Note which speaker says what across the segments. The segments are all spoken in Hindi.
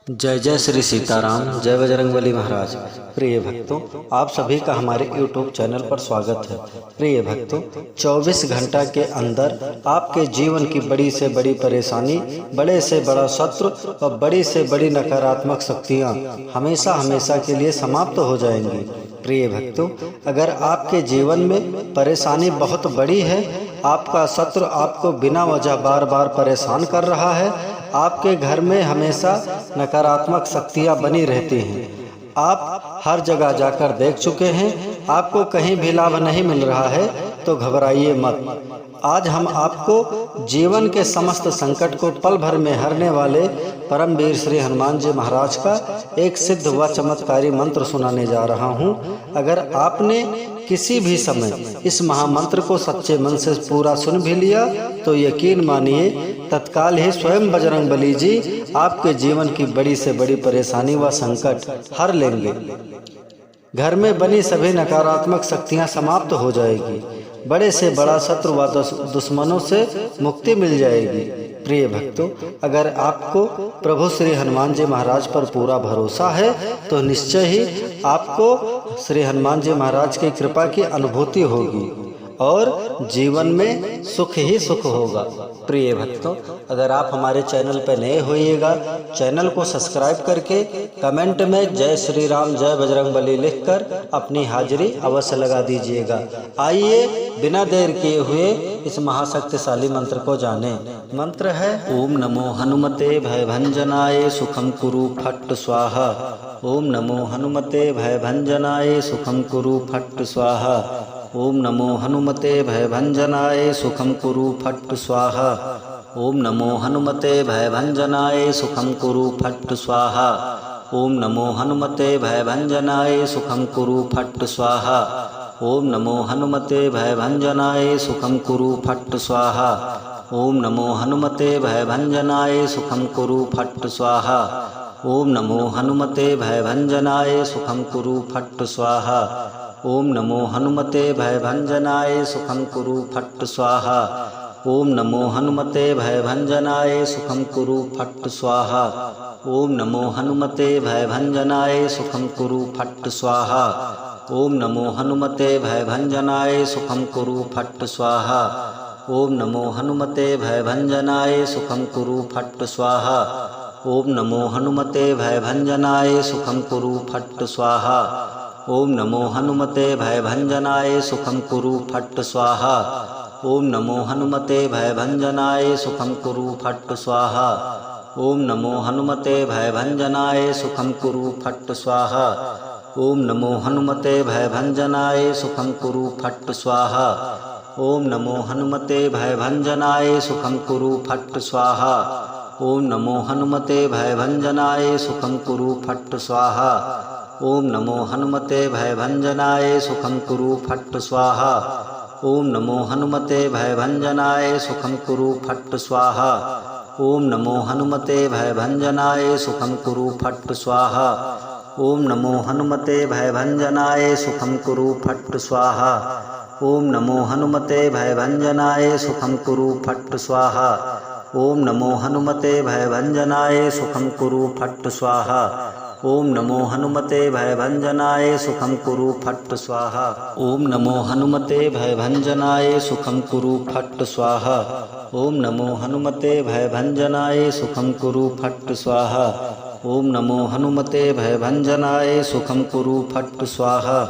Speaker 1: जय जय श्री सीताराम, जय बजरंगबली महाराज। प्रिय भक्तों, आप सभी का हमारे YouTube चैनल पर स्वागत है। प्रिय भक्तों, 24 घंटा के अंदर आपके जीवन की बड़ी से बड़ी परेशानी, बड़े से बड़ा शत्रु और बड़ी से बड़ी नकारात्मक शक्तियाँ हमेशा हमेशा के लिए समाप्त हो जाएंगी। प्रिय भक्तों, अगर आपके जीवन में परेशानी बहुत बड़ी है, आपका शत्रु आपको बिना वजह बार बार परेशान कर रहा है, आपके घर में हमेशा नकारात्मक शक्तियाँ बनी रहती हैं, आप हर जगह जाकर देख चुके हैं, आपको कहीं भी लाभ नहीं मिल रहा है, तो घबराइए मत। आज हम आपको जीवन के समस्त संकट को पल भर में हरने वाले परमवीर श्री हनुमान जी महाराज का एक सिद्ध व चमत्कारी मंत्र सुनाने जा रहा हूं। अगर आपने किसी भी समय इस महामंत्र को सच्चे मन से पूरा सुन भी लिया तो यकीन मानिए तत्काल ही स्वयं बजरंगबली जी आपके जीवन की बड़ी से बड़ी परेशानी व संकट हर लेंगे। घर में बनी सभी नकारात्मक शक्तियां समाप्त हो जाएगी, बड़े से बड़ा शत्रु व दुश्मनों से मुक्ति मिल जाएगी। प्रिय भक्तों, अगर आपको प्रभु श्री हनुमान जी महाराज पर पूरा भरोसा है तो निश्चय ही आपको श्री हनुमान जी महाराज की कृपा की अनुभूति होगी और जीवन में सुख ही सुख होगा। प्रिय भक्तों, अगर आप हमारे चैनल पर नए होइएगा, चैनल को सब्सक्राइब करके कमेंट में जय श्री राम जय बजरंगबली लिखकर अपनी हाजिरी अवश्य लगा दीजिएगा। आइए बिना देर किए हुए इस महाशक्तिशाली मंत्र को जाने। मंत्र है ओम नमो हनुमते भयभंजनाय सुखम कुरु फट्ट स्वाहा। ओम नमो हनुमते भयभंजनाय सुखम कुरु फट्ट स्वाहा। ओम नमो हनुमते भयभंजनाय सुखम कुरु फट्ट स्वाहा। ओम नमो हनुमते भयभंजनाय सुखम कुरु फट्ट स्वाहा। ओम नमो हनुमते भयभंजनाय सुखम कुरु फट्ट स्वाहा। ओम नमो हनुमते भयभंजनाय सुखम कुरु फट्ट स्वाहा। ओम नमो हनुमते भयभंजनाय सुखम कुरु फट्ट स्वाहा। ओम नमो हनुमते भयभंजनाय सुखम कुरु फट्ट स्वाहा। ओम नमो हनुमते भयभंजनाय सुखम कुरु फट्ट स्वाहा। ओम नमो हनुमते भयभंजनाय सुखम कुरु फट्ट स्वाहा। ओम नमो हनुमते भयभंजनाय सुखम कुरु फट्ट स्वाहा। ओम नमो हनुमते भयभंजनाय सुखम कुरु फट्ट स्वाहा। ओम नमो हनुमते भयभंजनाय सुखम कुरु फट्ट स्वाहा। ओम नमो हनुमते भयभंजनाय सुखम कुरु फट्ट स्वाहा। ओम नमो हनुमते भयभंजनाय सुखम कुरु फट्ट स्वाहा। ओम नमो हनुमते भयभंजनाय सुखम कुरु फट्ट स्वाहा। ओम नमो हनुमते भयभंजनाय सुखम कुरु फट्ट स्वाहा। ओम नमो हनुमते भयभंजनाय सुखम कुरु फट्ट स्वाहा। ओम नमो हनुमते भयभंजनाय सुखम कुरु फट्ट स्वाहा। ओम नमो हनुमते भयभंजनाय सुखम कुरु फट्ट स्वाहा। ओम नमो हनुमते भयभंजनाय सुखम कुरु फट्ट स्वाहा। ओम नमो हनुमते भयभंजनाय सुखम कुरु फट्ट स्वाहा। ओम नमो हनुमते भयभंजनाय सुखम कुरु फट्ट स्वाहा। ओम नमो हनुमते भयभंजनाय सुखम कुरु फट्ट स्वाहा। ओम नमो हनुमते भयभंजनाय सुखम कुरु फट्ट स्वाहा। ओम नमो हनुमते भयभंजनाय सुखम कुरु फट्ट स्वाहा। ओम नमो हनुमते भयभंजनाय सुखम कुरु फट्ट स्वाहा। ओम नमो हनुमते भयभंजनाय सुखम कुरु फट्ट स्वाहा। ओम नमो हनुमते भयभंजनाय सुखम कुरु फट्ट स्वाहा। ओम नमो हनुमते भयभंजनाय सुखम कुरु फट्ट स्वाहा।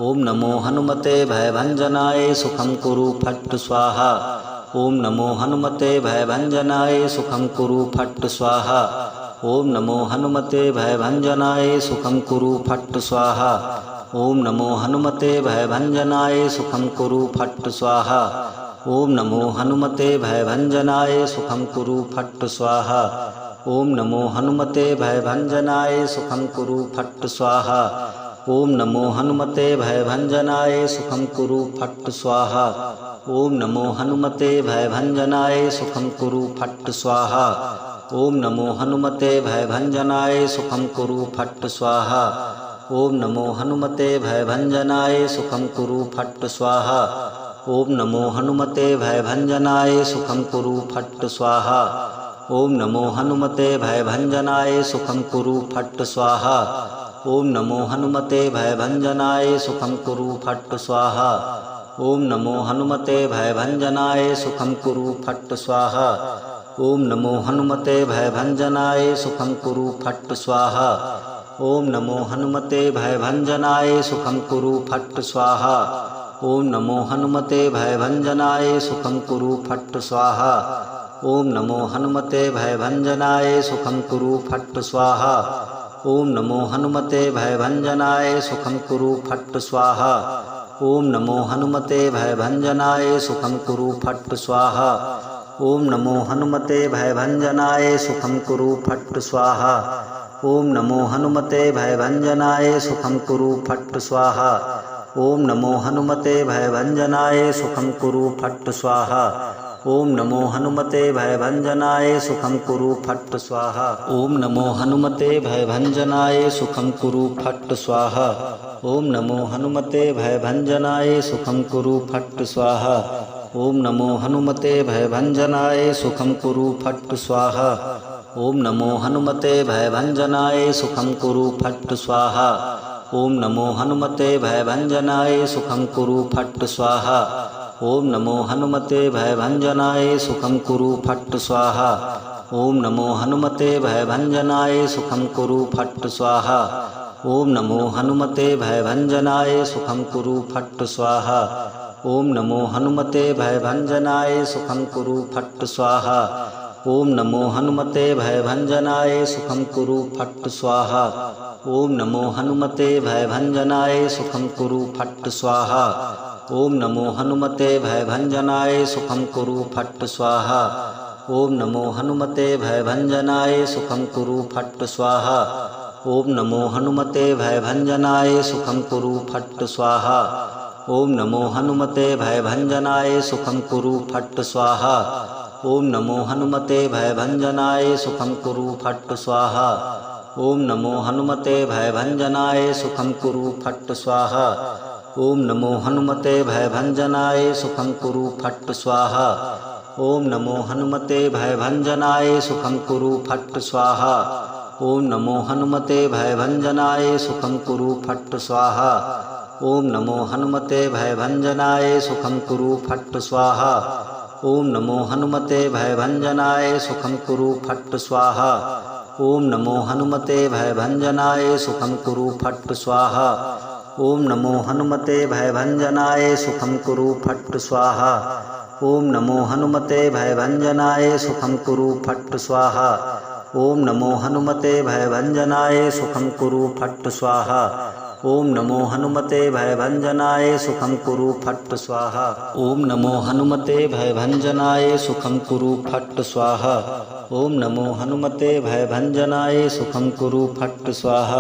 Speaker 1: ओम नमो हनुमते भयभंजनाय सुखम कुरु फट्ट स्वाहा। ओम नमो हनुमते भयभंजनाय सुखम कुरु फट्ट स्वाहा। ओम नमो हनुमते भयभंजनाय सुखम कुरु फट्ट स्वाहा। ओम नमो हनुमते भयभंजनाय सुखम कुरु फट्ट स्वाहा। ओम नमो हनुमते भयभंजनाय सुखम कुरु फट्ट स्वाहा। ओम नमो हनुमते भयभंजनाय सुखम कुरु फट्ट स्वाहा। ओम नमो हनुमते भयभंजनाय सुखम कुरु फट्ट स्वाहा। ओम नमो हनुमते भयभंजनाय सुखम कुरु फट्ट स्वाहा। ओम नमो हनुमते भयभंजनाय सुखम कुरु फट्ट स्वाहा। ओम नमो हनुमते भयभंजनाय सुखम कुरु फट्ट स्वाहा। ओम नमो हनुमते भयभंजनाय सुखम कुरु फट्ट स्वाहा। ओम नमो हनुमते भयभंजनाय सुखं कुरु फट् स्वाहा। ओम नमो हनुमते भयभंजनाय सुखं कुरु फट् स्वाहा। ओम नमो हनुमते भयभंजनाय सुखं कुरु फट् स्वाहा। ओम नमो हनुमते भयभंजनाय सुखं कुरु फट् स्वाहा। ओम नमो हनुमते भयभंजनाय सुखं कुरु फट् स्वाहा। ओम नमो हनुमते भयभंजनाय सुखं कुरु फट् स्वाहा। ओम नमो हनुमते भयभंजनाय सुखं कुरु फट् स्वाहा। ओम नमो हनुमते भयभंजनाय सुखं कुरु फट् स्वाहा। ओम नमो हनुमते भयभंजनाय सुखं कुरु फट् स्वाहा। ओम नमो हनुमते भयभंजनाय सुखं कुरु फट् स्वाहा। ओम नमो हनुमते भयभंजनाय सुखं कुरु फट् स्वाहा। ओम नमो हनुमते भयभंजनाय सुखं कुरु फट् स्वाहा। ओम नमो हनुमते भयभंजनाय सुखं कुरु फट् स्वाहा। ओम नमो हनुमते भयभंजनाय सुखं कुरु फट् स्वाहा। ओम नमो हनुमते भयभंजनाय सुखं कुरु फट् स्वाहा। ओम नमो हनुमते भयभंजनाय सुखं कुरु फट् स्वाहा। ओम नमो हनुमते भयभंजनाय सुखं कुरु फट् स्वाहा। ओम नमो हनुमते भयभंजनाय सुखं कुरु फट् स्वाहा। ओम नमो हनुमते भयभंजनाय सुखं कुरु फट् स्वाहा। ओम नमो हनुमते भयभंजनाय सुखं कुरु फट् स्वाहा। ओम नमो हनुमते भयभंजनाय सुखं कुरु फट् स्वाहा। ओम नमो हनुमते भयभंजनाय सुखं कुरु फट् स्वाहा। ओम नमो हनुमते भयभंजनाय सुखं कुरु फट् स्वाहा। ओम नमो हनुमते भयभंजनाय सुखं कुरु फट् स्वाहा। ओम नमो हनुमते भयभंजनाय सुखं कुरु फट् स्वाहा। ओम नमो हनुमते भयभंजनाय सुखं कुरु फट् स्वाहा। ओम नमो हनुमते भयभंजनाय सुखं कुरु फट् स्वाहा। ओम नमो हनुमते भयभंजनाय सुखं कुरु फट् स्वाहा। ओम नमो हनुमते भयभंजनाय सुखं कुरु फट् स्वाहा। ओम नमो हनुमते भयभंजनाय सुखं कुरु फट् स्वाहा। ओम नमो हनुमते भयभंजनाय सुखं कुरु फट् स्वाहा। ओम नमो हनुमते भयभंजनाय सुखं कुरु फट् स्वाहा। ओम नमो हनुमते भयभंजनाय सुखं कुरु फट् स्वाहा। ओम नमो हनुमते भयभंजनाय सुखं कुरु फट् स्वाहा। ओम नमो हनुमते भयभंजनाय सुखं कुरु फट् स्वाहा। ओम नमो हनुमते भयभंजनाय सुखं कुरु फट् स्वाहा। ओम नमो हनुमते भयभंजनाय सुखं कुरु फट् स्वाहा। ओम नमो हनुमते भयभंजनाय सुखं कुरु फट् स्वाहा। ओम नमो हनुमते भयभंजनाय सुखं कुरु फट् स्वाहा। ओम नमो हनुमते भयभंजनाय सुखं कुरु फट् स्वाहा। ओम नमो हनुमते भयभंजनाय सुखं कुरु फट् स्वाहा। ओम नमो हनुमते भयभंजनाय सुखं कुरु फट् स्वाहा। ओम नमो हनुमते भयभंजनाय सुखं कुरु फट् स्वाहा।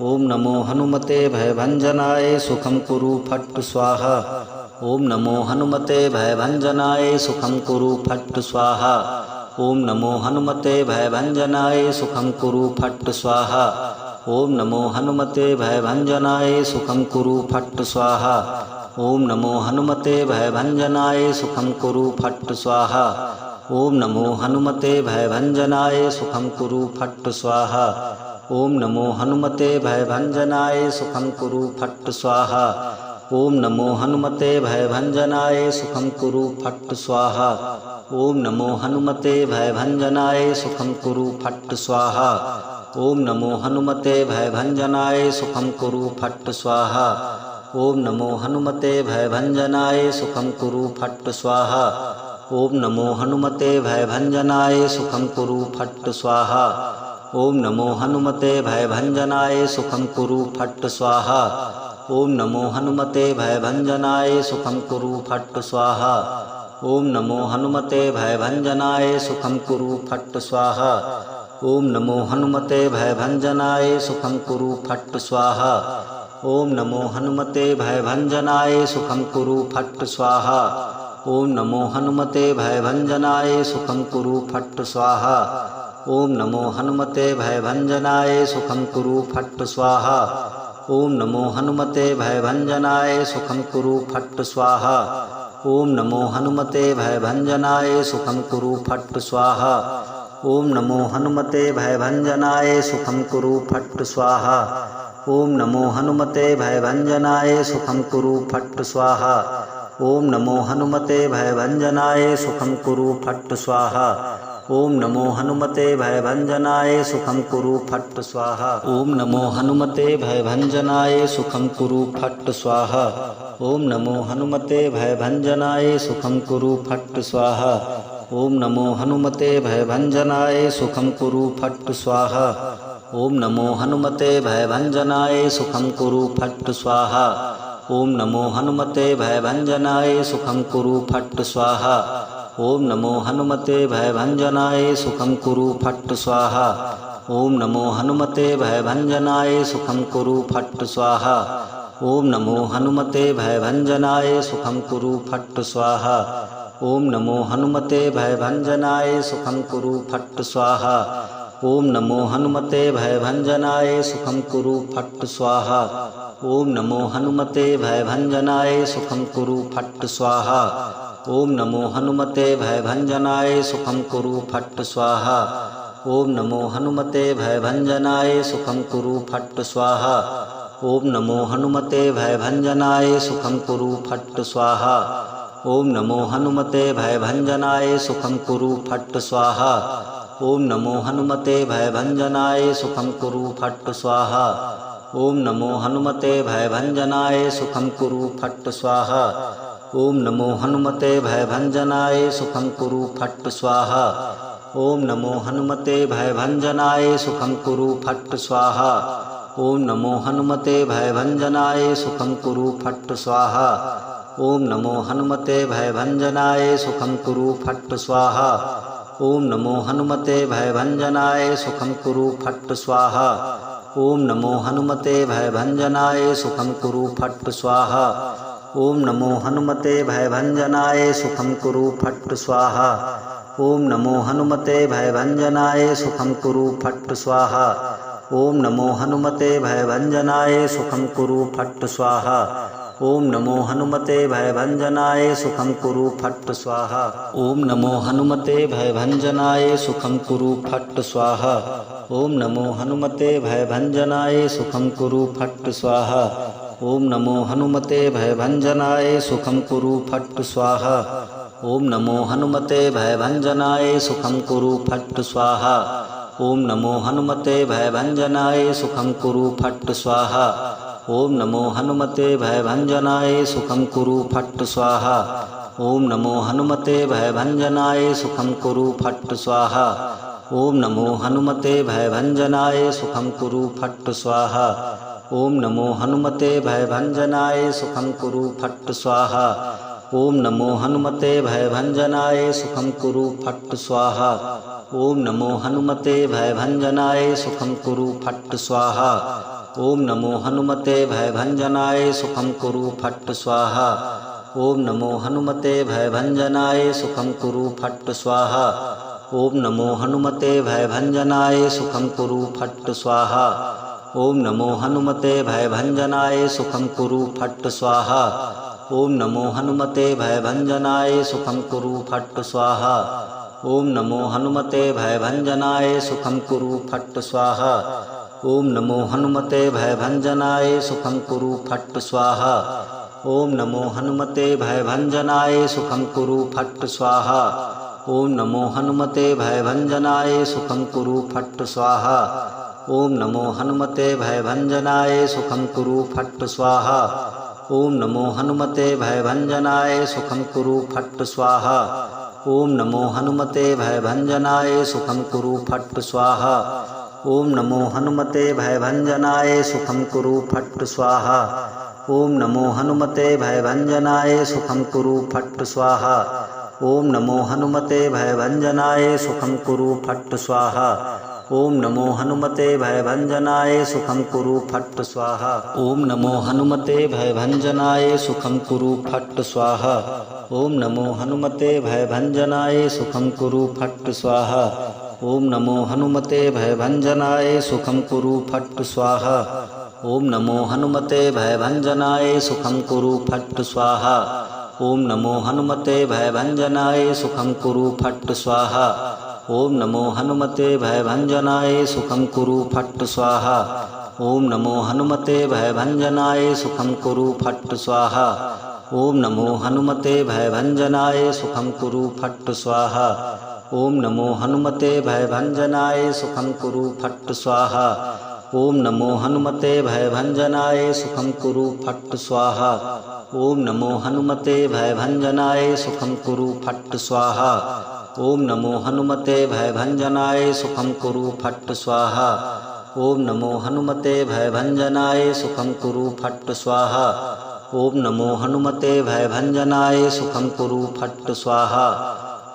Speaker 1: ओम नमो हनुमते भयभंजनाय सुखं कुरु फट् स्वाहा। ओम नमो हनुमते भयभंजनाय सुखं कुरु फट् स्वाहा। ओम नमो हनुमते भयभंजनाय सुखं कुरु फट् स्वाहा। ओम नमो हनुमते भयभंजनाय सुखं कुरु फट् स्वाहा। ओम नमो हनुमते भयभंजनाय सुखं कुरु फट् स्वाहा। ओम नमो हनुमते भयभंजनाय सुखं कुरु फट् स्वाहा। ओम नमो हनुमते भयभंजनाय सुखं कुरु फट् स्वाहा। ओम नमो हनुमते भयभंजनाय सुखं कुरु फट् स्वाहा। ओम नमो हनुमते भयभंजनाय सुखं कुरु फट् स्वाहा। ओम नमो हनुमते भयभंजनाय सुखं कुरु फट् स्वाहा। ओम नमो हनुमते भयभंजनाय सुखं कुरु फट् स्वाहा। ओम नमो हनुमते भयभंजनाय सुखं कुरु फट् स्वाहा। ओम नमो हनुमते भयभंजनाय सुखं कुरु फट् स्वाहा। ओम नमो हनुमते भयभंजनाय सुखं कुरु फट् स्वाहा। ओम नमो हनुमते भयभंजनाय सुखं कुरु फट् स्वाहा। ओम नमो हनुमते भयभंजनाय सुखं कुरु फट् स्वाहा। ओम नमो हनुमते भयभंजनाय सुखं कुरु फट् स्वाहा। ओम नमो हनुमते भयभंजनाय सुखं कुरु फट् स्वाहा। ओम नमो हनुमते भयभंजनाय सुखं कुरु फट् स्वाहा। ओम नमो हनुमते भयभंजनाय सुखं कुरु फट् स्वाहा। ओम नमो हनुमते भयभंजनाय सुखं कुरु फट् स्वाहा। ओम नमो हनुमते भयभंजनाय सुखं कुरु फट् स्वाहा। ओम नमो हनुमते भयभंजनाय सुखं कुरु फट् स्वाहा। ओम नमो हनुमते भयभंजनाय सुखं कुरु फट् स्वाहा। ओम नमो हनुमते भयभंजनाय सुखं कुरु फट् स्वाहा। ओम नमो हनुमते भयभंजनाय सुखं कुरु फट् स्वाहा। ओम नमो हनुमते भयभंजनाय सुखं कुरु फट् स्वाहा। ओम नमो हनुमते भयभंजनाय सुखं कुरु फट् स्वाहा। ओम नमो हनुमते भयभंजनाय सुखं कुरु फट् स्वाहा। ओम नमो हनुमते भयभंजनाय सुखं कुरु फट् स्वाहा। ओम नमो हनुमते भयभंजनाय सुखं कुरु फट् स्वाहा। ओम नमो हनुमते भयभंजनाय सुखं कुरु फट् स्वाहा। ओम नमो हनुमते भयभंजनाय सुखं कुरु फट् स्वाहा। ओम नमो हनुमते भयभंजनाय सुखं कुरु फट् स्वाहा। ओम नमो हनुमते भयभंजनाय सुखं कुरु फट् स्वाहा। ओम नमो हनुमते भयभंजनाय सुखं कुरु फट् स्वाहा। ओम नमो हनुमते भयभंजनाय सुखं कुरु फट् स्वाहा। ओम नमो हनुमते भयभंजनाय सुखं कुरु फट् स्वाहा। ओम नमो हनुमते भयभंजनाय सुखं कुरु फट् स्वाहा। ओम नमो हनुमते भयभंजनाय सुखं कुरु फट् स्वाहा। ओम नमो हनुमते भयभंजनाय सुखं कुरु फट् स्वाहा। ओम नमो हनुमते भयभंजनाय सुखं कुरु फट् स्वाहा। ओम नमो हनुमते भयभंजनाय सुखं कुरु फट् स्वाहा। ओम नमो हनुमते भयभंजनाय सुखं कुरु फट् स्वाहा। ओम नमो हनुमते भयभंजनाय सुखं कुरु फट् स्वाहा। ओम नमो हनुमते भयभंजनाय सुखं कुरु फट् स्वाहा। ओम नमो हनुमते भयभंजनाय सुखं कुरु फट् स्वाहा। ओम नमो हनुमते भयभंजनाय सुखं कुरु फट् स्वाहा। ओम नमो हनुमते भयभंजनाय सुखं कुरु फट् स्वाहा। ओम नमो हनुमते भयभंजनाय सुखं कुरु फट् स्वाहा। ओम नमो हनुमते भयभंजनाय सुखं कुरु फट् स्वाहा। ओम नमो हनुमते भयभंजनाय सुखं कुरु फट् स्वाहा। ओम नमो हनुमते भयभंजनाय सुखं कुरु फट् स्वाहा। ओम नमो हनुमते भयभंजनाय सुखं कुरु फट् स्वाहा। ओम नमो हनुमते भयभंजनाय सुखं कुरु फट् स्वाहा। ओम नमो हनुमते भयभंजनाय सुखं कुरु फट् स्वाहा। ओम नमो हनुमते भयभंजनाय सुखं कुरु फट् स्वाहा। ओम नमो हनुमते भयभंजनाय सुखं कुरु फट् स्वाहा। ओम नमो हनुमते भयभंजनाय सुखं कुरु फट् स्वाहा। ओम नमो हनुमते भयभंजनाय सुखं कुरु फट् स्वाहा। ओम नमो हनुमते भयभंजनाय सुखं कुरु फट् स्वाहा। ओम नमो हनुमते भयभंजनाय सुखं कुरु फट् स्वाहा। ओम नमो हनुमते भयभंजनाय सुखं कुरु फट् स्वाहा। ओम नमो हनुमते भयभंजनाय सुखं कुरु फट् स्वाहा। ओम नमो हनुमते भयभंजनाय सुखं कुरु फट् स्वाहा। ओम नमो हनुमते भयभंजनाय सुखं कुरु फट् स्वाहा। ओम नमो हनुमते भयभंजनाय सुखं कुरु फट् स्वाहा। ओम नमो हनुमते भयभंजनाय सुखं कुरु फट् स्वाहा। ओम नमो हनुमते भयभंजनाय सुखं कुरु फट् स्वाहा। ओम नमो हनुमते भयभंजनाय सुखं कुरु फट् स्वाहा। ओम नमो हनुमते भयभंजनाय सुखं कुरु फट् स्वाहा। ओम नमो हनुमते भयभंजनाय सुखं कुरु फट् स्वाहा। ओम नमो हनुमते भयभंजनाय सुखं कुरु फट् स्वाहा। ओम नमो हनुमते भयभंजनाय सुखं कुरु फट् स्वाहा। ओम नमो हनुमते भयभंजनाय सुखं कुरु फट् स्वाहा। ओम नमो हनुमते भयभंजनाय सुखं कुरु फट् स्वाहा। ओम नमो हनुमते भयभंजनाय सुखं कुरु फट् स्वाहा। ओम नमो हनुमते भयभंजनाय सुखं कुरु फट् स्वाहा। ओम नमो हनुमते भयभंजनाय सुखं कुरु फट् स्वाहा। ओम नमो हनुमते भयभंजनाय सुखं कुरु फट् स्वाहा। ओम नमो हनुमते भयभंजनाय सुखं कुरु फट् स्वाहा। ओम नमो हनुमते भयभंजनाय सुखं कुरु फट् स्वाहा। ओम नमो हनुमते भयभंजनाय सुखं कुरु फट् स्वाहा। ओम नमो हनुमते भयभंजनाय सुखं कुरु फट् स्वाहा। ओम नमो हनुमते भयभंजनाय सुखं कुरु फट् स्वाहा। ओम नमो हनुमते भयभंजनाय सुखं कुरु फट् स्वाहा। ओम नमो हनुमते भयभंजनाय सुखं कुरु फट् स्वाहा। ओम नमो हनुमते भयभंजनाय सुखं कुरु फट् स्वाहा। ओम नमो हनुमते भयभंजनाय सुखं कुरु फट् स्वाहा। ओम नमो हनुमते भयभंजनाय सुखं कुरु फट् स्वाहा। ओम नमो हनुमते भयभंजनाय सुखं कुरु फट् स्वाहा। ओम नमो हनुमते भयभंजनाय सुखं कुरु फट् स्वाहा।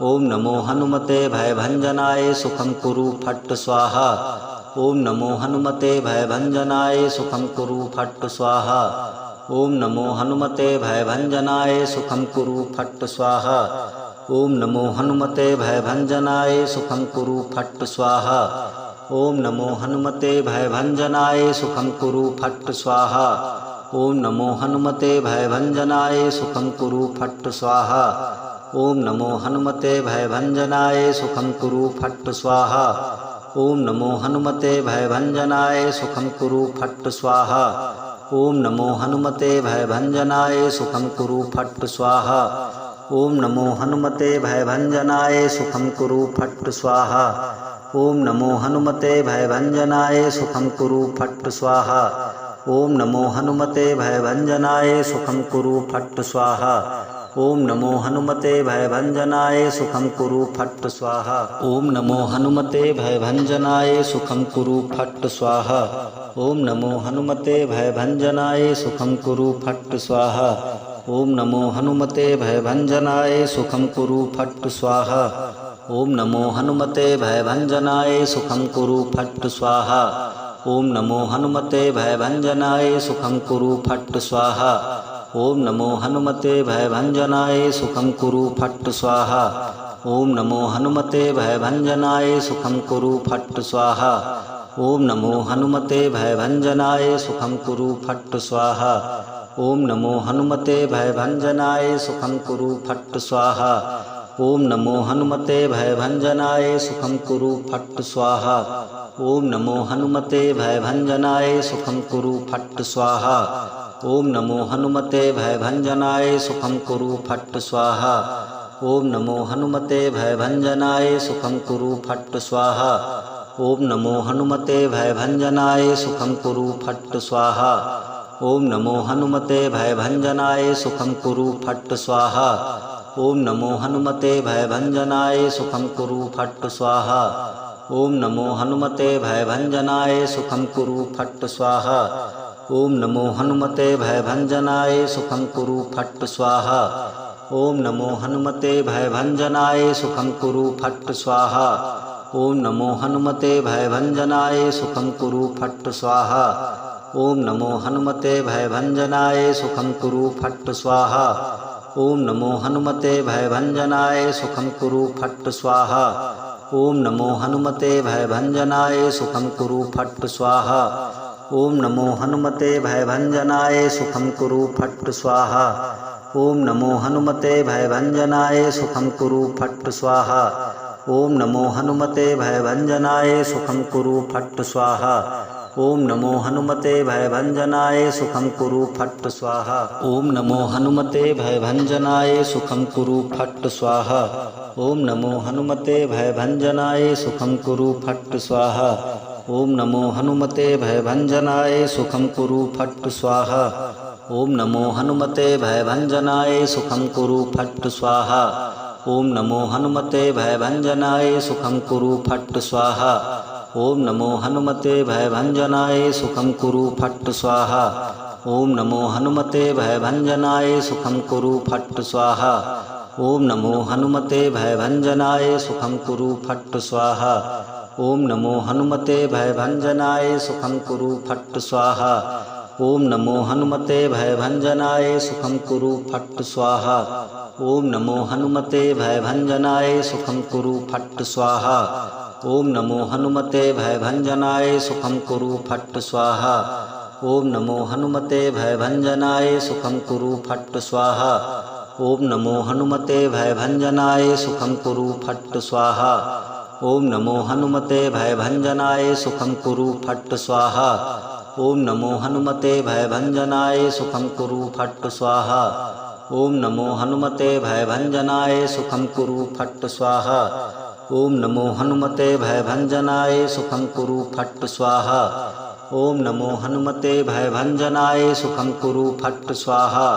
Speaker 1: ओम नमो हनुमते भयभंजनाय सुखं कुरु फट् स्वाहा। ओम नमो हनुमते भयभंजनाय सुखं कुरु फट् स्वाहा। ओम नमो हनुमते भयभंजनाय सुखं कुरु फट् स्वाहा। ओम नमो हनुमते भयभंजनाय सुखं कुरु फट् स्वाहा। ओम नमो हनुमते भयभंजनाय सुखं कुरु फट् स्वाहा। ओम नमो हनुमते भयभंजनाय सुखं कुरु फट् स्वाहा। ओम नमो हनुमते भयभंजनाय सुखं कुरु फट् स्वाहा। ओम नमो हनुमते भयभंजनाय सुखं कुरु फट् स्वाहा। ओम नमो हनुमते भयभंजनाय सुखं कुरु फट् स्वाहा। ओम नमो हनुमते भयभंजनाय सुखं कुरु फट् स्वाहा। ओम नमो हनुमते भयभंजनाय सुखं कुरु फट् स्वाहा। ओम नमो हनुमते भयभंजनाय सुखं कुरु फट् स्वाहा। ओम नमो हनुमते भयभंजनाय सुखं कुरु फट् स्वाहा। ओम नमो हनुमते भयभंजनाय सुखं कुरु फट् स्वाहा। ओम नमो हनुमते भयभंजनाय सुखं कुरु फट् स्वाहा। ओम नमो हनुमते भयभंजनाय सुखं कुरु फट् स्वाहा। ओम नमो हनुमते भयभंजनाय सुखं कुरु फट् स्वाहा। ओम नमो हनुमते भयभंजनाय सुखं कुरु फट् स्वाहा। ओम नमो हनुमते भयभंजनाय सुखं कुरु फट् स्वाहा। ओम नमो हनुमते भयभंजनाय सुखं कुरु फट् स्वाहा। ओम नमो हनुमते भयभंजनाय सुखं कुरु फट् स्वाहा। ओम नमो हनुमते भयभंजनाय सुखं कुरु फट् स्वाहा। ओम नमो हनुमते भयभंजनाय सुखं कुरु फट् स्वाहा। ओम नमो हनुमते भयभंजनाय सुखं कुरु फट् स्वाहा। ओम नमो हनुमते भयभंजनाय सुखं कुरु फट् स्वाहा। ओम नमो हनुमते भयभंजनाय सुखं कुरु फट् स्वाहा। ओम नमो हनुमते भयभंजनाय सुखं कुरु फट् स्वाहा। ओम नमो हनुमते भयभंजनाय सुखं कुरु फट् स्वाहा। ओम नमो हनुमते भयभंजनाय सुखं कुरु फट् स्वाहा। ओम नमो हनुमते भयभंजनाय सुखं कुरु फट् स्वाहा। ओम नमो हनुमते भयभंजनाय सुखं कुरु फट् स्वाहा। ओम नमो हनुमते भयभंजनाय सुखं कुरु फट् स्वाहा। ओम नमो हनुमते भयभंजनाय सुखं कुरु फट् स्वाहा। ओम नमो हनुमते भयभंजनाय सुखं कुरु फट् स्वाहा। ओम नमो हनुमते भयभंजनाय सुखं कुरु फट् स्वाहा। ओम नमो हनुमते भयभंजनाय सुखं कुरु फट् स्वाहा। ओम नमो हनुमते भयभंजनाय सुखं कुरु फट् स्वाहा। ओम नमो हनुमते भयभंजनाय सुखं कुरु फट् स्वाहा। ओम नमो हनुमते भयभंजनाय सुखं कुरु फट् स्वाहा। ओम नमो हनुमते भयभंजनाय सुखं कुरु फट् स्वाहा। ओम नमो हनुमते भयभंजनाय सुखं कुरु फट् स्वाहा। ओम नमो हनुमते भयभंजनाय सुखं कुरु फट् स्वाहा। ओम नमो हनुमते भयभंजनाय सुखं कुरु फट् स्वाहा। ओम नमो हनुमते भयभंजनाय सुखं कुरु फट् स्वाहा। ओम नमो हनुमते भयभंजनाय सुखं कुरु फट् स्वाहा। ओम नमो हनुमते भयभंजनाय सुखं कुरु फट् स्वाहा। ओम नमो हनुमते भयभंजनाय सुखं कुरु फट् स्वाहा। ओम नमो हनुमते भयभंजनाय सुखं कुरु फट् स्वाहा। ओम नमो हनुमते भयभंजनाय सुखं कुरु फट् स्वाहा। ओम नमो हनुमते भयभंजनाय सुखं कुरु फट् स्वाहा। ओम नमो हनुमते भयभंजनाय सुखं कुरु फट् स्वाहा। ओम नमो हनुमते भयभंजनाय सुखं कुरु फट् स्वाहा। ओम नमो हनुमते भयभंजनाय सुखं कुरु फट् स्वाहा। ओम नमो हनुमते भयभंजनाय सुखं कुरु फट् स्वाहा। ओम नमो हनुमते भयभंजनाय सुखं कुरु फट् स्वाहा। ओम नमो हनुमते भयभंजनाय सुखं कुरु फट् स्वाहा। ओम नमो हनुमते भयभंजनाय सुखं कुरु फट् स्वाहा। ओम नमो हनुमते भयभंजनाय सुखं कुरु फट् स्वाहा। ओम नमो हनुमते भयभंजनाय सुखं कुरु फट् स्वाहा।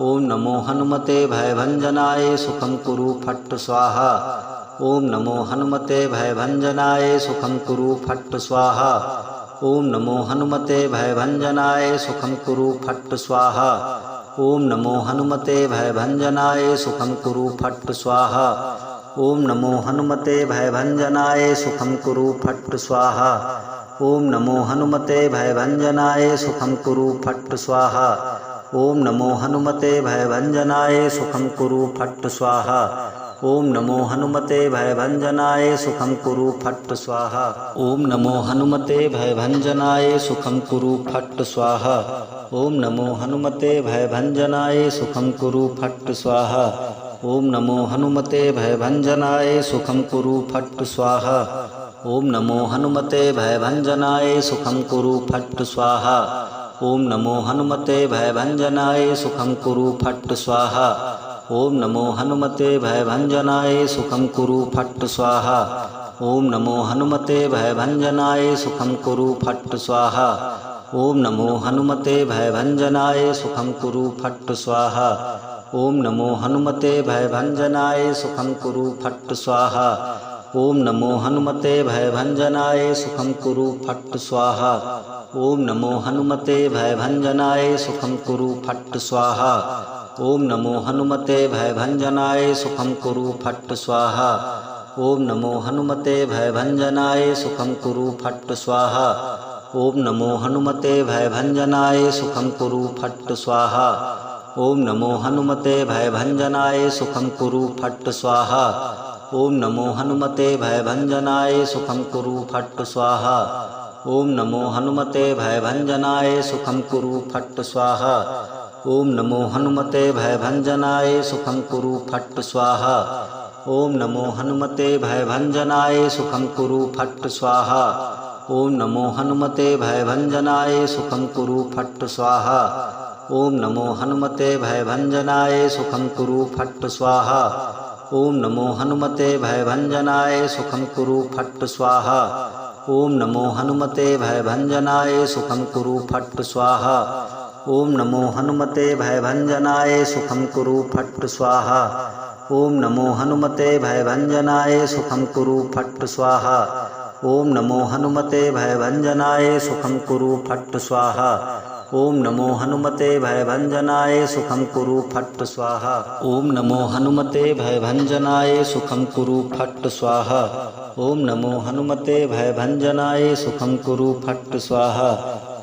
Speaker 1: ओम नमो हनुमते भयभंजनाय सुखं कुरु फट् स्वाहा। ओम नमो हनुमते भयभंजनाय सुखं कुरु फट् स्वाहा। ओम नमो हनुमते भयभंजनाय सुखं कुरु फट् स्वाहा। ओम नमो हनुमते भयभंजनाय सुखं कुरु फट् स्वाहा। ओम नमो हनुमते भयभंजनाय सुखं कुरु फट् स्वाहा। ओम नमो हनुमते भयभंजनाय सुखं कुरु फट् स्वाहा। ओम नमो हनुमते भयभंजनाय सुखं कुरु फट् स्वाहा। ओम नमो हनुमते भयभंजनाय सुखं कुरु फट् स्वाहा। ओम नमो हनुमते भयभंजनाय सुखं कुरु फट् स्वाहा। ओम नमो हनुमते भयभंजनाय सुखं कुरु फट् स्वाहा। ओम नमो हनुमते भयभंजनाय सुखं कुरु फट् स्वाहा। ओम नमो हनुमते भयभंजनाय सुखं कुरु फट् स्वाहा। ओम नमो हनुमते भयभंजनाय सुखं कुरु फट् स्वाहा। ओम नमो हनुमते भयभंजनाय सुखं कुरु फट् स्वाहा। ओम नमो हनुमते भयभंजनाय सुखं कुरु फट् स्वाहा। ओम नमो हनुमते भयभंजनाय सुखं कुरु फट् स्वाहा। ओम नमो हनुमते भयभंजनाय सुखं कुरु फट् स्वाहा। ओम नमो हनुमते भयभंजनाय सुखं कुरु फट् स्वाहा। ओम नमो हनुमते भयभंजनाय सुखं कुरु फट् स्वाहा। ओम नमो हनुमते भयभंजनाय सुखं कुरु फट् स्वाहा। ओम नमो हनुमते भयभंजनाय सुखं कुरु फट् स्वाहा। ओम नमो हनुमते भयभंजनाय सुखं कुरु फट् स्वाहा। ओम नमो हनुमते भयभंजनाय सुखं कुरु फट् स्वाहा। ओम नमो हनुमते भयभंजनाय सुखं कुरु फट् स्वाहा। ओम नमो हनुमते भयभंजनाय सुखं कुरु फट् स्वाहा। ओम नमो हनुमते भयभंजनाय सुखं कुरु फट् स्वाहा। ओम नमो हनुमते भयभंजनाय सुखं कुरु फट् स्वाहा। ओम नमो हनुमते भयभंजनाय सुखं कुरु फट् स्वाहा। ओम नमो हनुमते भयभंजनाय सुखं कुरु फट् स्वाहा। ओम नमो हनुमते भयभंजनाय सुखं कुरु फट् स्वाहा। ओम नमो हनुमते भयभंजनाय सुखं कुरु फट् स्वाहा। ओम नमो हनुमते भयभंजनाय सुखं कुरु फट् स्वाहा। ओम नमो हनुमते भयभंजनाय सुखं कुरु फट् स्वाहा। ओम नमो हनुमते भयभंजनाय सुखं कुरु फट् स्वाहा। ओम नमो हनुमते भयभंजनाय सुखं कुरु फट् स्वाहा। ओम नमो हनुमते भयभंजनाय सुखं कुरु फट् स्वाहा। ओम नमो हनुमते भयभंजनाय सुखं कुरु फट् स्वाहा। ओम नमो हनुमते भयभंजनाय सुखं कुरु फट् स्वाहा।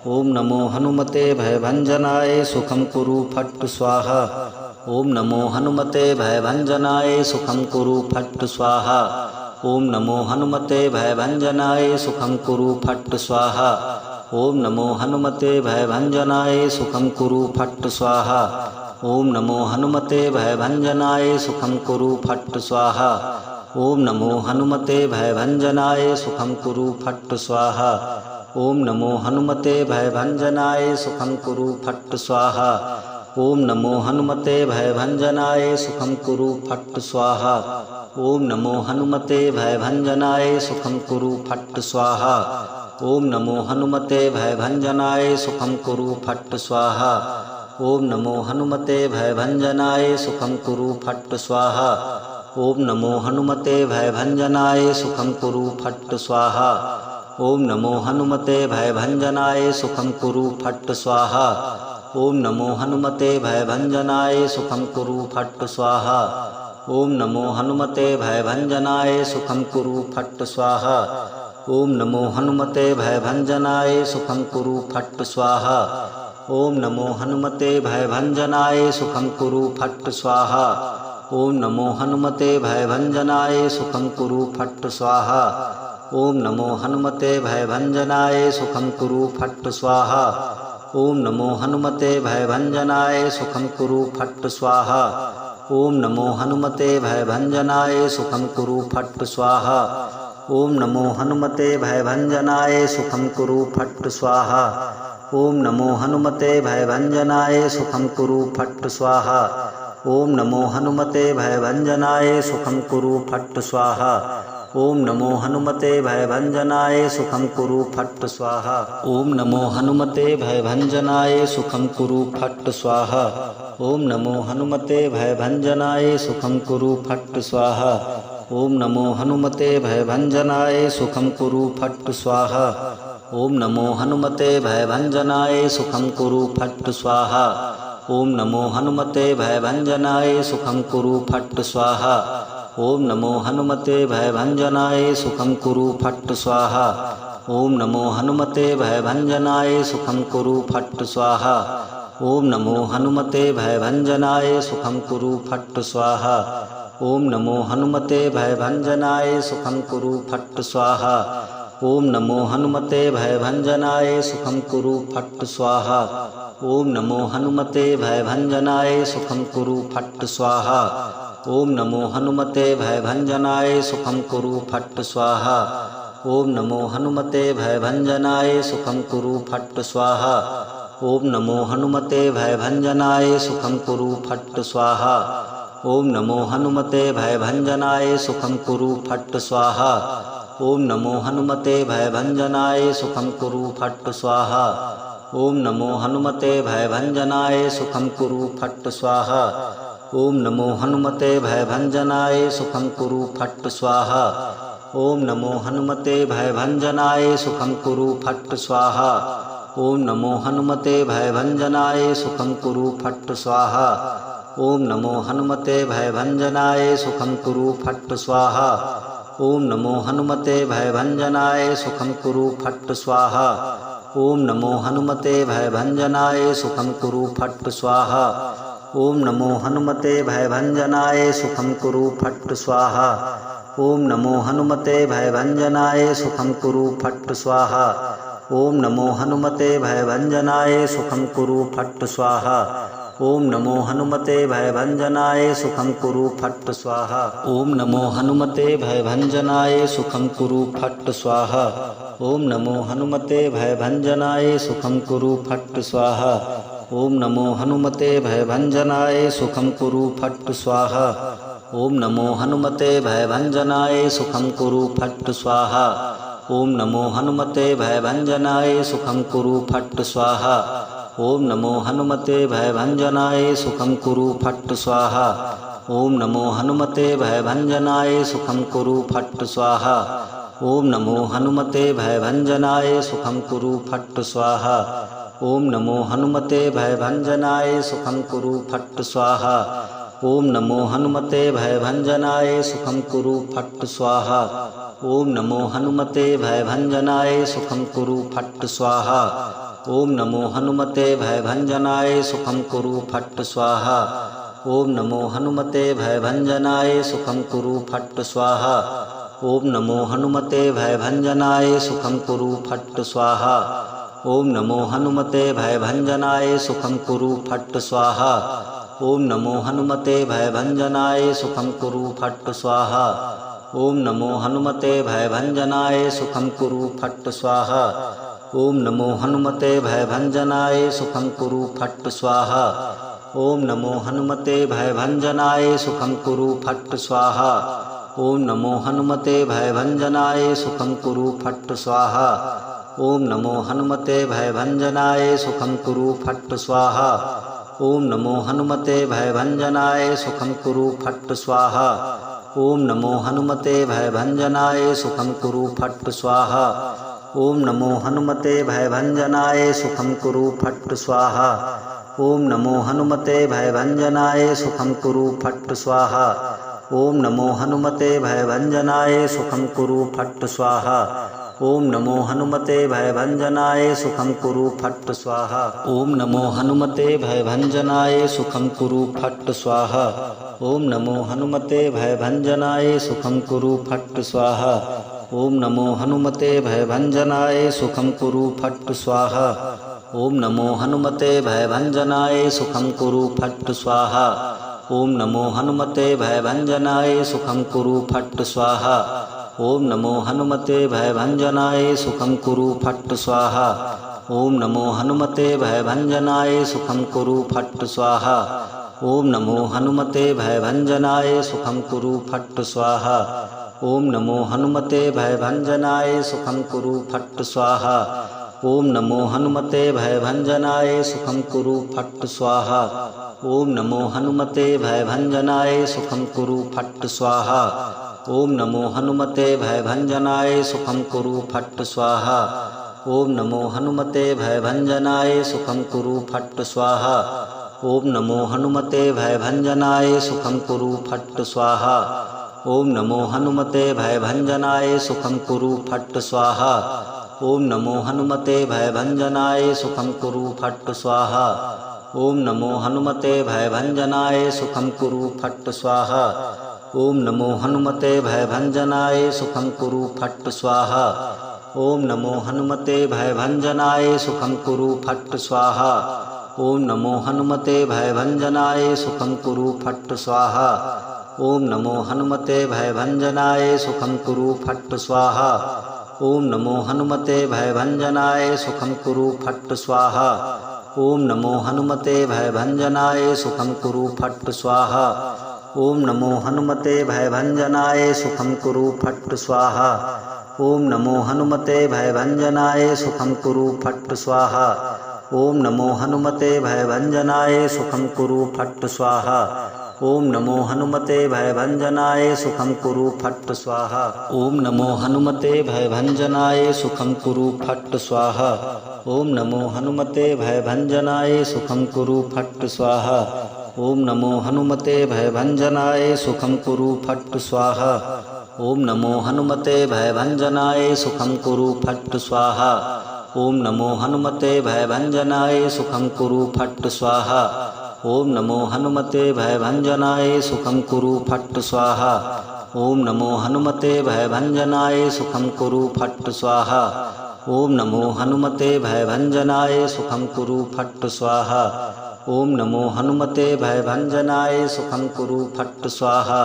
Speaker 1: ओम नमो हनुमते भयभंजनाय सुखं कुरु फट् स्वाहा। ओम नमो हनुमते भयभंजनाय सुखं कुरु फट् स्वाहा। ओम नमो हनुमते भयभंजनाय सुखं कुरु फट् स्वाहा। ओम नमो हनुमते भयभंजनाय सुखं कुरु फट् स्वाहा। ओम नमो हनुमते भयभंजनाय सुखं कुरु फट् स्वाहा। ओम नमो हनुमते भयभंजनाय सुखं कुरु फट् स्वाहा। ओम नमो हनुमते भयभंजनाय सुखं कुरु फट् स्वाहा। ओम नमो हनुमते भयभंजनाय सुखं कुरु फट् स्वाहा। ओम नमो हनुमते भयभंजनाय सुखं कुरु फट् स्वाहा। ओम नमो हनुमते भयभंजनाय सुखं कुरु फट् स्वाहा। ओम नमो हनुमते भयभंजनाय सुखं कुरु फट् स्वाहा। ओम नमो हनुमते भयभंजनाय सुखं कुरु फट् स्वाहा। ओम नमो हनुमते भयभंजनाय सुखं कुरु फट् स्वाहा। ओम नमो हनुमते भयभंजनाय सुखं कुरु फट् स्वाहा। ओम नमो हनुमते भयभंजनाय सुखं कुरु फट् स्वाहा। ओम नमो हनुमते भयभंजनाय सुखं कुरु फट् स्वाहा। ओम नमो हनुमते भयभंजनाय सुखं कुरु फट् स्वाहा। ओम नमो हनुमते भयभंजनाय सुखं कुरु फट् स्वाहा। ओम नमो हनुमते भयभंजनाय सुखं कुरु फट् स्वाहा। ओम नमो हनुमते भयभंजनाय सुखं कुरु फट् स्वाहा। ओम नमो हनुमते भयभंजनाय सुखं कुरु फट् स्वाहा। ओम नमो हनुमते भयभंजनाय सुखं कुरु फट् स्वाहा। ओम नमो हनुमते भयभंजनाय सुखं कुरु फट् स्वाहा। ओम नमो हनुमते भयभंजनाय सुखं कुरु फट् स्वाहा। ओम नमो हनुमते भयभंजनाय सुखं कुरु फट् स्वाहा। ओम नमो हनुमते भयभंजनाय सुखं कुरु फट् स्वाहा। ओम नमो हनुमते भयभंजनाय सुखं कुरु फट् स्वाहा। ओम नमो हनुमते भयभंजनाय सुखं कुरु फट् स्वाहा। ओम नमो हनुमते भयभंजनाय सुखं कुरु फट् स्वाहा। ओम नमो हनुमते भयभंजनाय सुखं कुरु फट् स्वाहा। ओम नमो हनुमते भयभंजनाय सुखं कुरु फट् स्वाहा। ओम नमो हनुमते भयभंजनाय सुखं कुरु फट् स्वाहा। ओम नमो हनुमते भयभंजनाय सुखं कुरु फट् स्वाहा। ओम नमो हनुमते भयभंजनाय सुखं कुरु फट् स्वाहा। ओम नमो हनुमते भयभंजनाय सुखं कुरु फट् स्वाहा। ओम नमो हनुमते भयभंजनाय सुखं कुरु फट् स्वाहा। ओम नमो हनुमते भयभंजनाय सुखं कुरु फट् स्वाहा। ओम नमो हनुमते भयभंजनाय सुखं कुरु फट् स्वाहा। ओम नमो हनुमते भयभंजनाय सुखं कुरु फट् स्वाहा। ओम नमो हनुमते भयभंजनाय सुखं कुरु फट् स्वाहा। ओम नमो हनुमते भयभंजनाय सुखं कुरु फट् स्वाहा। ओम नमो हनुमते भयभंजनाय सुखं कुरु फट् स्वाहा। ओम नमो हनुमते भयभंजनाय सुखं कुरु फट् स्वाहा। ओम नमो हनुमते भयभंजनाय सुखं कुरु फट् स्वाहा। ओम नमो हनुमते भयभंजनाय सुखं कुरु फट् स्वाहा। ओम नमो हनुमते भयभंजनाय सुखं कुरु फट् स्वाहा। ओम नमो हनुमते भयभंजनाय सुखं कुरु फट् स्वाहा। ओम नमो हनुमते भयभंजनाय सुखं कुरु फट् स्वाहा। ओम नमो हनुमते भयभंजनाय सुखं कुरु फट् स्वाहा। ओम नमो हनुमते भयभंजनाय सुखं कुरु फट् स्वाहा। ओम नमो हनुमते भयभंजनाय सुखं कुरु फट् स्वाहा। ओम नमो हनुमते भयभंजनाय सुखं कुरु फट् स्वाहा। ओम नमो हनुमते भयभंजनाय सुखं कुरु फट् स्वाहा। ओम नमो हनुमते भयभंजनाय सुखं कुरु फट् स्वाहा। ओम नमो हनुमते भयभंजनाय सुखं कुरु फट् स्वाहा। ओम नमो हनुमते भयभंजनाय सुखं कुरु फट् स्वाहा। ओम नमो हनुमते भयभंजनाय सुखं कुरु फट् स्वाहा। ओम नमो हनुमते भयभंजनाय सुखं कुरु फट् स्वाहा। ओम नमो हनुमते भयभंजनाय सुखं कुरु फट् स्वाहा। ओम नमो हनुमते भयभंजनाय सुखं कुरु फट् स्वाहा। ओम नमो हनुमते भयभंजनाय सुखं कुरु फट् स्वाहा। ओम नमो हनुमते भयभंजनाय सुखं कुरु फट् स्वाहा। ओम नमो हनुमते भयभंजनाय सुखं कुरु फट् स्वाहा। ओम नमो हनुमते भयभंजनाय सुखं कुरु फट् स्वाहा। ओम नमो हनुमते भयभंजनाय सुखं कुरु फट् स्वाहा। ओम नमो हनुमते भयभंजनाय सुखं कुरु फट् स्वाहा। ओम नमो हनुमते भयभंजनाय सुखं कुरु फट् स्वाहा। ओम नमो हनुमते भयभंजनाय सुखं कुरु फट् स्वाहा। ओम नमो हनुमते भयभंजनाय सुखं कुरु फट् स्वाहा। ओम नमो हनुमते भयभंजनाय सुखं कुरु फट् स्वाहा। ओम नमो हनुमते भयभंजनाय सुखं कुरु फट् स्वाहा। ओम नमो हनुमते भयभंजनाय सुखं कुरु फट् स्वाहा। ओम नमो हनुमते भयभंजनाय सुखं कुरु फट् स्वाहा। ओम नमो हनुमते भयभंजनाय सुखं कुरु फट् स्वाहा। ओम नमो हनुमते भयभंजनाय सुखं कुरु फट् स्वाहा। ओम नमो हनुमते भयभंजनाय सुखं कुरु फट् स्वाहा। ओम नमो हनुमते भयभंजनाय सुखं कुरु फट् स्वाहा। ओम नमो हनुमते भयभंजनाय सुखं कुरु फट् स्वाहा। ओम नमो हनुमते भयभंजनाय सुखं कुरु फट् स्वाहा। ओम नमो हनुमते भयभंजनाय सुखं कुरु फट् स्वाहा। ओम नमो हनुमते भयभंजनाय सुखं कुरु फट् स्वाहा। ओम नमो हनुमते भयभंजनाय सुखं कुरु फट् स्वाहा। ओम नमो हनुमते भयभंजनाय सुखं कुरु फट् स्वाहा। ओम नमो हनुमते भयभंजनाय सुखं कुरु फट् स्वाहा। ओम नमो हनुमते भयभंजनाय सुखं कुरु फट् स्वाहा। ओम नमो हनुमते भयभंजनाय सुखं कुरु फट् स्वाहा। ओम नमो हनुमते भयभंजनाय सुखं कुरु फट् स्वाहा। ओम नमो हनुमते भयभंजनाय सुखं कुरु फट् स्वाहा। ओम नमो हनुमते भयभंजनाय सुखं कुरु फट् स्वाहा। ओम नमो हनुमते भयभंजनाय सुखं कुरु फट् स्वाहा। ओम नमो हनुमते भयभंजनाय सुखं कुरु फट् स्वाहा। ओम नमो हनुमते भयभंजनाय सुखं कुरु फट् स्वाहा। ओम नमो हनुमते भयभंजनाय सुखं कुरु फट् स्वाहा। ओम नमो हनुमते भयभंजनाय सुखं कुरु फट् स्वाहा। ओम नमो हनुमते भयभंजनाय सुखं कुरु फट् स्वाहा। ओम नमो हनुमते भयभंजनाय सुखं कुरु फट् स्वाहा। ओम नमो हनुमते भयभंजनाय सुखं कुरु फट् स्वाहा। ओम नमो हनुमते भयभंजनाय सुखं कुरु फट् स्वाहा। ओम नमो हनुमते भयभंजनाय सुखं कुरु फट् स्वाहा। ओम नमो हनुमते भयभंजनाय सुखं कुरु फट् स्वाहा। ओम नमो हनुमते भयभंजनाय सुखं कुरु फट् स्वाहा। ओम नमो हनुमते भयभंजनाय सुखं कुरु फट् स्वाहा। ओम नमो हनुमते भयभंजनाय सुखं कुरु फट् स्वाहा। ओम नमो हनुमते भयभंजनाय सुखं कुरु फट् स्वाहा। ओम नमो हनुमते भयभंजनाय सुखं कुरु फट् स्वाहा। ओम नमो हनुमते भयभंजनाय सुखं कुरु फट् स्वाहा। ओम नमो हनुमते भयभंजनाय सुखं कुरु फट् स्वाहा। ओम नमो हनुमते भयभंजनाय सुखं कुरु फट् स्वाहा। ओम नमो हनुमते भयभंजनाय सुखं कुरु फट् स्वाहा। ओम नमो हनुमते भयभंजनाय सुखं कुरु फट् स्वाहा। ओम नमो हनुमते भयभंजनाय सुखं कुरु फट् स्वाहा। ओम नमो हनुमते भयभंजनाय सुखं कुरु फट् स्वाहा। ओम नमो हनुमते भयभंजनाय सुखं कुरु फट् स्वाहा। ओम नमो हनुमते भयभंजनाय सुखं कुरु फट् स्वाहा।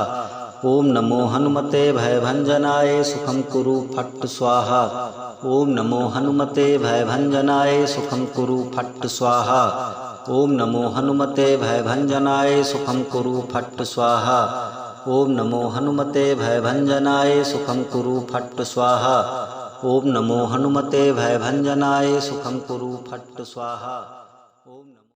Speaker 1: ओम नमो हनुमते भयभंजनाय सुखं कुरु फट् स्वाहा। ओम नमो हनुमते भयभंजनाय सुखं कुरु फट् स्वाहा। ओम नमो हनुमते भयभंजनाय सुखं कुरु फट् स्वाहा। ओम नमो हनुमते भयभंजनाय सुखं कुरु फट् स्वाहा। ओम नमो हनुमते भयभंजनाय सुखं कुरु फट् स्वाहा।